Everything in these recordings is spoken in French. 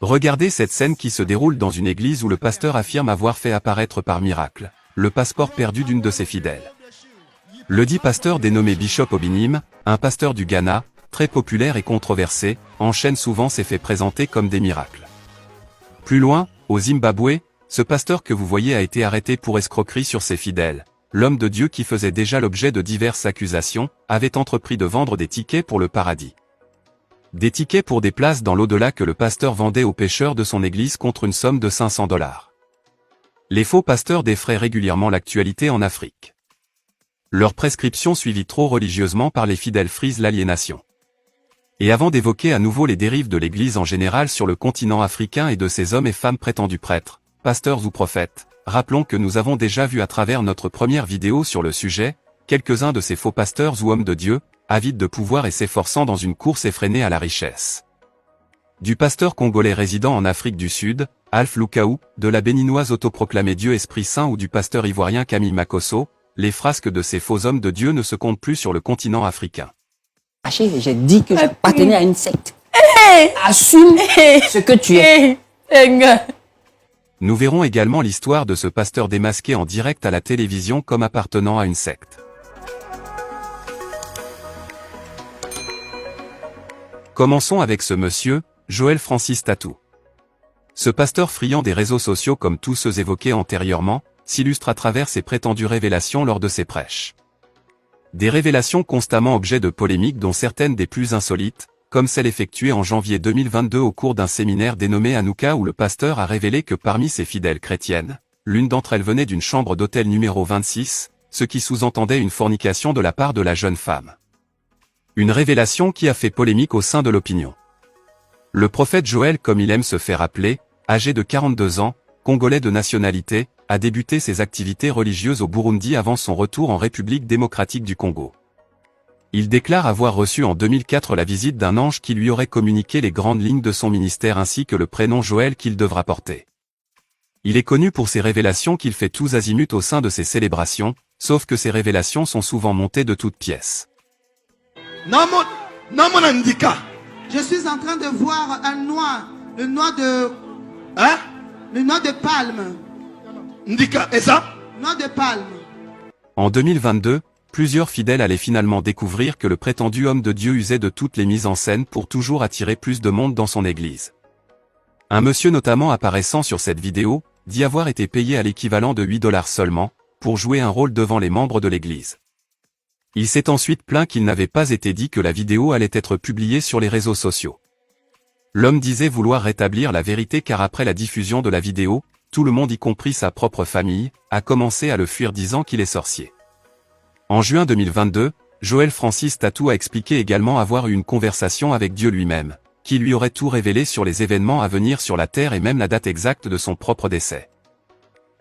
Regardez cette scène qui se déroule dans une église où le pasteur affirme avoir fait apparaître par miracle le passeport perdu d'une de ses fidèles. Le dit pasteur dénommé Bishop Obinim, un pasteur du Ghana, très populaire et controversé, enchaîne souvent ses faits présentés comme des miracles. Plus loin, au Zimbabwe, ce pasteur que vous voyez a été arrêté pour escroquerie sur ses fidèles. L'homme de Dieu qui faisait déjà l'objet de diverses accusations, avait entrepris de vendre des tickets pour le paradis. Des tickets pour des places dans l'au-delà que le pasteur vendait aux pécheurs de son église contre une somme de $500. Les faux pasteurs défraient régulièrement l'actualité en Afrique. Leur prescription suivie trop religieusement par les fidèles frise l'aliénation. Et avant d'évoquer à nouveau les dérives de l'Église en général sur le continent africain et de ces hommes et femmes prétendus prêtres, pasteurs ou prophètes, rappelons que nous avons déjà vu à travers notre première vidéo sur le sujet, quelques-uns de ces faux pasteurs ou hommes de Dieu, avides de pouvoir et s'efforçant dans une course effrénée à la richesse. Du pasteur congolais résidant en Afrique du Sud, Alph Lukaou, de la béninoise autoproclamée Dieu Esprit Saint ou du pasteur ivoirien Camille Makosso, les frasques de ces faux hommes de Dieu ne se comptent plus sur le continent africain. J'ai dit que j'appartenais à une secte. Assume ce que tu es. Nous verrons également l'histoire de ce pasteur démasqué en direct à la télévision comme appartenant à une secte. Commençons avec ce monsieur, Joël Francis Tatou. Ce pasteur friand des réseaux sociaux comme tous ceux évoqués antérieurement, s'illustre à travers ses prétendues révélations lors de ses prêches. Des révélations constamment objet de polémiques dont certaines des plus insolites, comme celle effectuée en janvier 2022 au cours d'un séminaire dénommé Hanouka où le pasteur a révélé que parmi ses fidèles chrétiennes, l'une d'entre elles venait d'une chambre d'hôtel numéro 26, ce qui sous-entendait une fornication de la part de la jeune femme. Une révélation qui a fait polémique au sein de l'opinion. Le prophète Joël, comme il aime se faire appeler, âgé de 42 ans, congolais de nationalité, a débuté ses activités religieuses au Burundi avant son retour en République démocratique du Congo. Il déclare avoir reçu en 2004 la visite d'un ange qui lui aurait communiqué les grandes lignes de son ministère ainsi que le prénom Joël qu'il devra porter. Il est connu pour ses révélations qu'il fait tous azimuts au sein de ses célébrations, sauf que ces révélations sont souvent montées de toutes pièces. Je suis en train de voir un noix, le noix de... Hein? Le noix de palme. Ndika, et ça? Noix de palme. En 2022, plusieurs fidèles allaient finalement découvrir que le prétendu homme de Dieu usait de toutes les mises en scène pour toujours attirer plus de monde dans son église. Un monsieur notamment apparaissant sur cette vidéo, dit avoir été payé à l'équivalent de $8 seulement, pour jouer un rôle devant les membres de l'église. Il s'est ensuite plaint qu'il n'avait pas été dit que la vidéo allait être publiée sur les réseaux sociaux. L'homme disait vouloir rétablir la vérité car après la diffusion de la vidéo, tout le monde y compris sa propre famille, a commencé à le fuir disant qu'il est sorcier. En juin 2022, Joël Francis Tatou a expliqué également avoir eu une conversation avec Dieu lui-même, qui lui aurait tout révélé sur les événements à venir sur la terre et même la date exacte de son propre décès.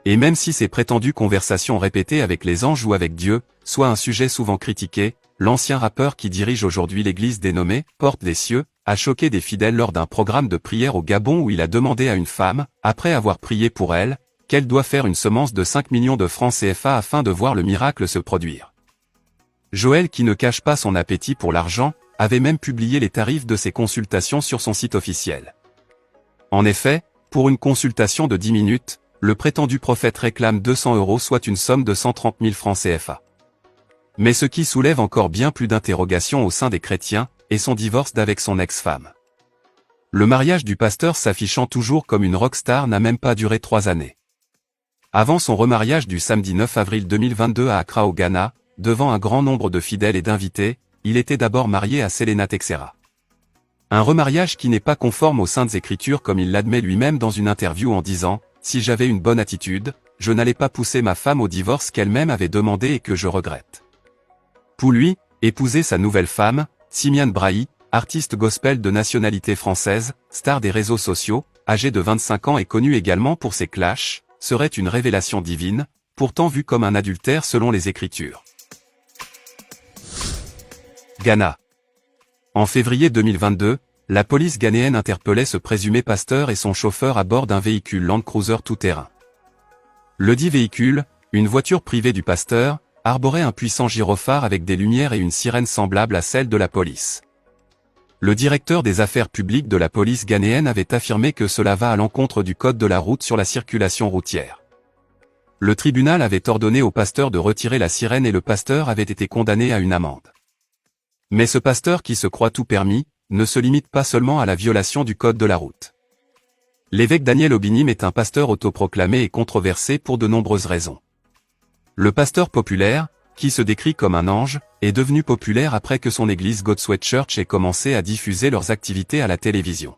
Et même si ces prétendues conversations répétées avec les anges ou avec Dieu, soit un sujet souvent critiqué, l'ancien rappeur qui dirige aujourd'hui l'église dénommée « Porte des cieux », a choqué des fidèles lors d'un programme de prière au Gabon où il a demandé à une femme, après avoir prié pour elle, qu'elle doit faire une semence de 5 millions de francs CFA afin de voir le miracle se produire. Joël, qui ne cache pas son appétit pour l'argent, avait même publié les tarifs de ses consultations sur son site officiel. En effet, pour une consultation de 10 minutes, le prétendu prophète réclame 200 €, soit une somme de 130 000 francs CFA. Mais ce qui soulève encore bien plus d'interrogations au sein des chrétiens, est son divorce d'avec son ex-femme. Le mariage du pasteur s'affichant toujours comme une rockstar n'a même pas duré 3 années. Avant son remariage du samedi 9 avril 2022 à Accra au Ghana, devant un grand nombre de fidèles et d'invités, il était d'abord marié à Selena Texera. Un remariage qui n'est pas conforme aux Saintes Écritures comme il l'admet lui-même dans une interview en disant « Si j'avais une bonne attitude, je n'allais pas pousser ma femme au divorce qu'elle-même avait demandé et que je regrette. » Pour lui, épouser sa nouvelle femme, Simiane Brahi, artiste gospel de nationalité française, star des réseaux sociaux, âgée de 25 ans et connue également pour ses clashs, serait une révélation divine, pourtant vue comme un adultère selon les Écritures. Ghana. En février 2022, la police ghanéenne interpellait ce présumé pasteur et son chauffeur à bord d'un véhicule Land Cruiser tout-terrain. Le dit véhicule, une voiture privée du pasteur, arborait un puissant gyrophare avec des lumières et une sirène semblable à celle de la police. Le directeur des affaires publiques de la police ghanéenne avait affirmé que cela va à l'encontre du code de la route sur la circulation routière. Le tribunal avait ordonné au pasteur de retirer la sirène et le pasteur avait été condamné à une amende. Mais ce pasteur qui se croit tout permis, ne se limite pas seulement à la violation du code de la route. L'évêque Daniel Obinim est un pasteur autoproclamé et controversé pour de nombreuses raisons. Le pasteur populaire, qui se décrit comme un ange, est devenu populaire après que son église Godsway Church ait commencé à diffuser leurs activités à la télévision.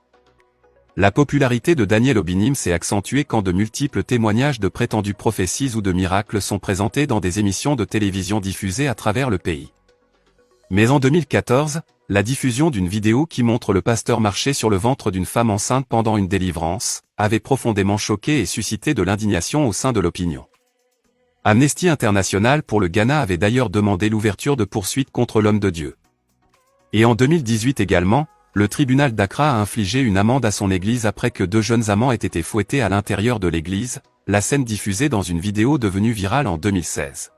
La popularité de Daniel Obinim s'est accentuée quand de multiples témoignages de prétendues prophéties ou de miracles sont présentés dans des émissions de télévision diffusées à travers le pays. Mais en 2014, la diffusion d'une vidéo qui montre le pasteur marcher sur le ventre d'une femme enceinte pendant une délivrance, avait profondément choqué et suscité de l'indignation au sein de l'opinion. Amnesty International pour le Ghana avait d'ailleurs demandé l'ouverture de poursuites contre l'homme de Dieu. Et en 2018 également, le tribunal d'Accra a infligé une amende à son église après que 2 jeunes amants aient été fouettés à l'intérieur de l'église, la scène diffusée dans une vidéo devenue virale en 2016.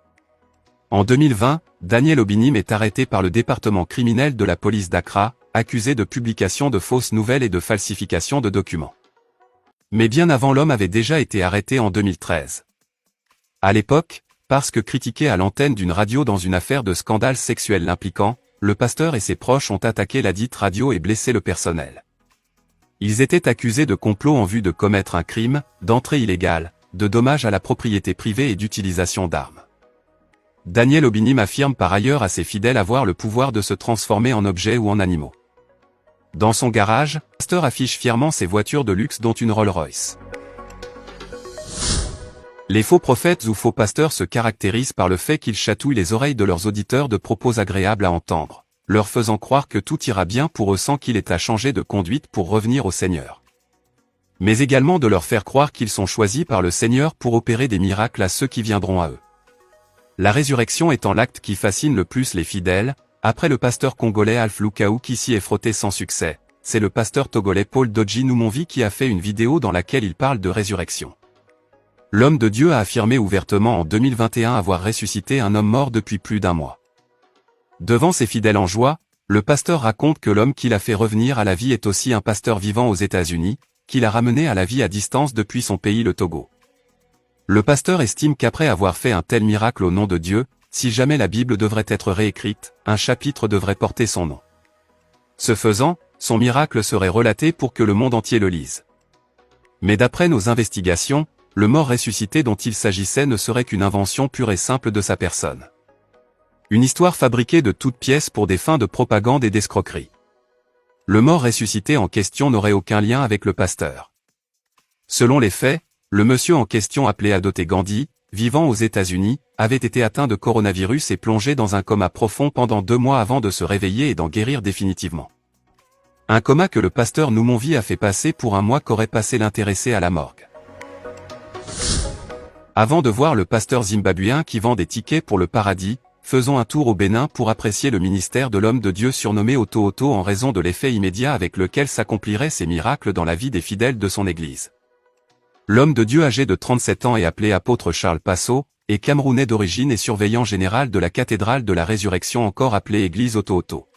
En 2020, Daniel Obinim est arrêté par le département criminel de la police d'Accra, accusé de publication de fausses nouvelles et de falsification de documents. Mais bien avant, l'homme avait déjà été arrêté en 2013. À l'époque, parce que critiqué à l'antenne d'une radio dans une affaire de scandale sexuel l'impliquant, le pasteur et ses proches ont attaqué la dite radio et blessé le personnel. Ils étaient accusés de complot en vue de commettre un crime, d'entrée illégale, de dommages à la propriété privée et d'utilisation d'armes. Daniel Obinim affirme par ailleurs à ses fidèles avoir le pouvoir de se transformer en objets ou en animaux. Dans son garage, le pasteur affiche fièrement ses voitures de luxe dont une Rolls-Royce. Les faux prophètes ou faux pasteurs se caractérisent par le fait qu'ils chatouillent les oreilles de leurs auditeurs de propos agréables à entendre, leur faisant croire que tout ira bien pour eux sans qu'il ait à changer de conduite pour revenir au Seigneur. Mais également de leur faire croire qu'ils sont choisis par le Seigneur pour opérer des miracles à ceux qui viendront à eux. La résurrection étant l'acte qui fascine le plus les fidèles, après le pasteur congolais Alph Lukaou qui s'y est frotté sans succès, c'est le pasteur togolais Paul Dodji Numonvi qui a fait une vidéo dans laquelle il parle de résurrection. L'homme de Dieu a affirmé ouvertement en 2021 avoir ressuscité un homme mort depuis plus d'1 mois. Devant ses fidèles en joie, le pasteur raconte que l'homme qu'il a fait revenir à la vie est aussi un pasteur vivant aux États-Unis, qu'il a ramené à la vie à distance depuis son pays le Togo. Le pasteur estime qu'après avoir fait un tel miracle au nom de Dieu, si jamais la Bible devrait être réécrite, un chapitre devrait porter son nom. Ce faisant, son miracle serait relaté pour que le monde entier le lise. Mais d'après nos investigations, le mort ressuscité dont il s'agissait ne serait qu'une invention pure et simple de sa personne. Une histoire fabriquée de toutes pièces pour des fins de propagande et d'escroquerie. Le mort ressuscité en question n'aurait aucun lien avec le pasteur. Selon les faits, le monsieur en question appelé Adoté Gandhi, vivant aux États-Unis, avait été atteint de coronavirus et plongé dans un coma profond pendant 2 mois avant de se réveiller et d'en guérir définitivement. Un coma que le pasteur Numonvi a fait passer pour 1 mois qu'aurait passé l'intéressé à la morgue. Avant de voir le pasteur zimbabwéen qui vend des tickets pour le paradis, faisons un tour au Bénin pour apprécier le ministère de l'homme de Dieu surnommé Oto Oto en raison de l'effet immédiat avec lequel s'accompliraient ces miracles dans la vie des fidèles de son église. L'homme de Dieu âgé de 37 ans et appelé apôtre Charles Passo, est camerounais d'origine et surveillant général de la cathédrale de la Résurrection encore appelée église Oto Oto.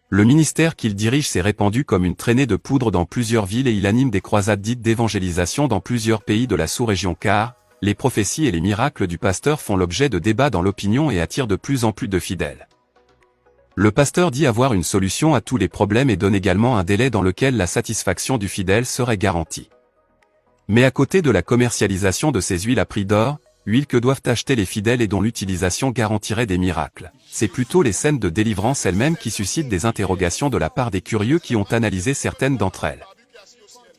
Le ministère qu'il dirige s'est répandu comme une traînée de poudre dans plusieurs villes et il anime des croisades dites d'évangélisation dans plusieurs pays de la sous-région car les prophéties et les miracles du pasteur font l'objet de débats dans l'opinion et attirent de plus en plus de fidèles. Le pasteur dit avoir une solution à tous les problèmes et donne également un délai dans lequel la satisfaction du fidèle serait garantie. Mais à côté de la commercialisation de ces huiles à prix d'or, huiles que doivent acheter les fidèles et dont l'utilisation garantirait des miracles, c'est plutôt les scènes de délivrance elles-mêmes qui suscitent des interrogations de la part des curieux qui ont analysé certaines d'entre elles.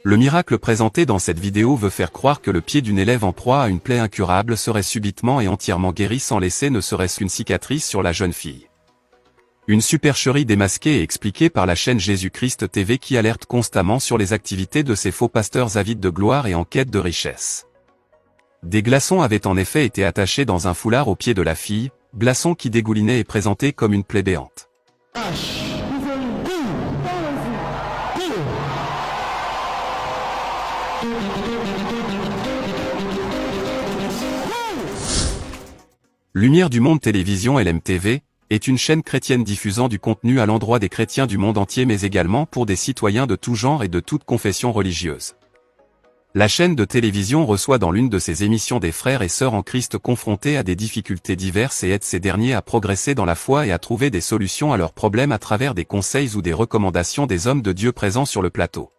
Le miracle présenté dans cette vidéo veut faire croire que le pied d'une élève en proie à une plaie incurable serait subitement et entièrement guéri sans laisser ne serait-ce qu'une cicatrice sur la jeune fille. Une supercherie démasquée et expliquée par la chaîne Jésus-Christ TV qui alerte constamment sur les activités de ces faux pasteurs avides de gloire et en quête de richesse. Des glaçons avaient en effet été attachés dans un foulard au pied de la fille, glaçons qui dégoulinaient et présentaient comme une plaie béante. Lumière du Monde Télévision LMTV, est une chaîne chrétienne diffusant du contenu à l'endroit des chrétiens du monde entier mais également pour des citoyens de tout genre et de toute confession religieuse. La chaîne de télévision reçoit dans l'une de ses émissions des frères et sœurs en Christ confrontés à des difficultés diverses et aide ces derniers à progresser dans la foi et à trouver des solutions à leurs problèmes à travers des conseils ou des recommandations des hommes de Dieu présents sur le plateau.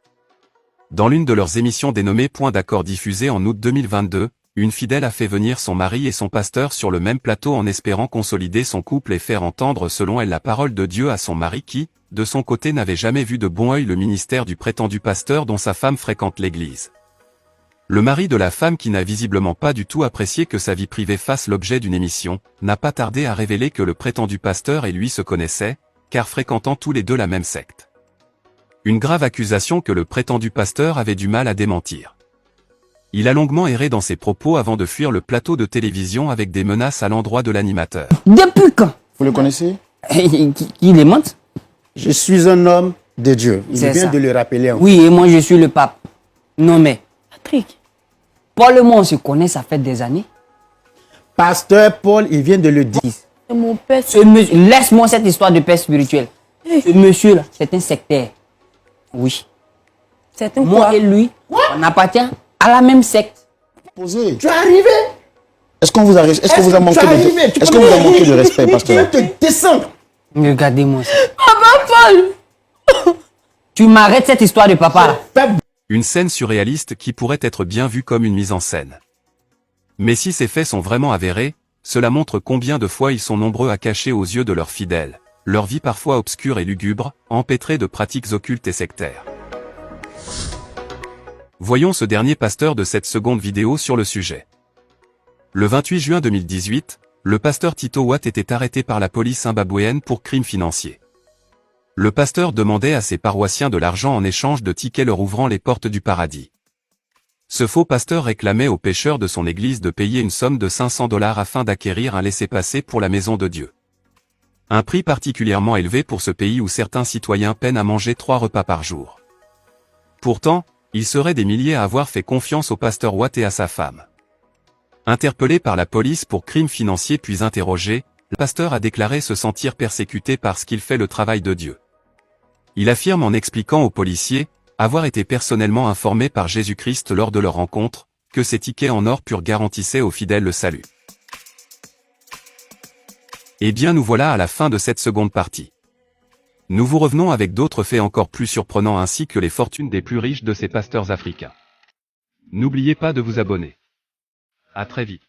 Dans l'une de leurs émissions dénommée Point d'accord diffusée en août 2022, une fidèle a fait venir son mari et son pasteur sur le même plateau en espérant consolider son couple et faire entendre selon elle la parole de Dieu à son mari qui, de son côté n'avait jamais vu de bon œil le ministère du prétendu pasteur dont sa femme fréquente l'église. Le mari de la femme qui n'a visiblement pas du tout apprécié que sa vie privée fasse l'objet d'une émission, n'a pas tardé à révéler que le prétendu pasteur et lui se connaissaient, car fréquentant tous les deux la même secte. Une grave accusation que le prétendu pasteur avait du mal à démentir. Il a longuement erré dans ses propos avant de fuir le plateau de télévision avec des menaces à l'endroit de l'animateur. Depuis quand? Vous le connaissez? Qui les monte? Je suis un homme de Dieu. Il vient de le rappeler. Oui, et moi je suis le pape. Non mais, Patrick. Paul et moi on se connaît, ça fait des années. Pasteur Paul, il vient de le dire. C'est mon père. Laisse-moi cette histoire de père spirituel. Ce monsieur-là, c'est un sectaire. Oui. C'est un Moi quoi? et lui, on appartient à la même secte. Posé. Tu es arrivé. Est-ce qu'on vous a, est-ce que vous a manqué de respect, pasteur? Tu te descends. Regardez-moi ça. Papa Paul. Tu m'arrêtes cette histoire de papa là. Une scène surréaliste qui pourrait être bien vue comme une mise en scène. Mais si ces faits sont vraiment avérés, cela montre combien de fois ils sont nombreux à cacher aux yeux de leurs fidèles, leur vie parfois obscure et lugubre, empêtrée de pratiques occultes et sectaires. Voyons ce dernier pasteur de cette seconde vidéo sur le sujet. Le 28 juin 2018, le pasteur Tito Watt était arrêté par la police zimbabwéenne pour crimes financiers. Le pasteur demandait à ses paroissiens de l'argent en échange de tickets leur ouvrant les portes du paradis. Ce faux pasteur réclamait aux pécheurs de son église de payer une somme de $500 afin d'acquérir un laissez-passer pour la maison de Dieu. Un prix particulièrement élevé pour ce pays où certains citoyens peinent à manger 3 repas par jour. Pourtant, il serait des milliers à avoir fait confiance au pasteur Watt et à sa femme. Interpellé par la police pour crimes financiers puis interrogé, le pasteur a déclaré se sentir persécuté parce qu'il fait le travail de Dieu. Il affirme en expliquant aux policiers avoir été personnellement informé par Jésus-Christ lors de leur rencontre, que ces tickets en or pur garantissaient aux fidèles le salut. Eh bien nous voilà à la fin de cette seconde partie. Nous vous revenons avec d'autres faits encore plus surprenants ainsi que les fortunes des plus riches de ces pasteurs africains. N'oubliez pas de vous abonner. À très vite.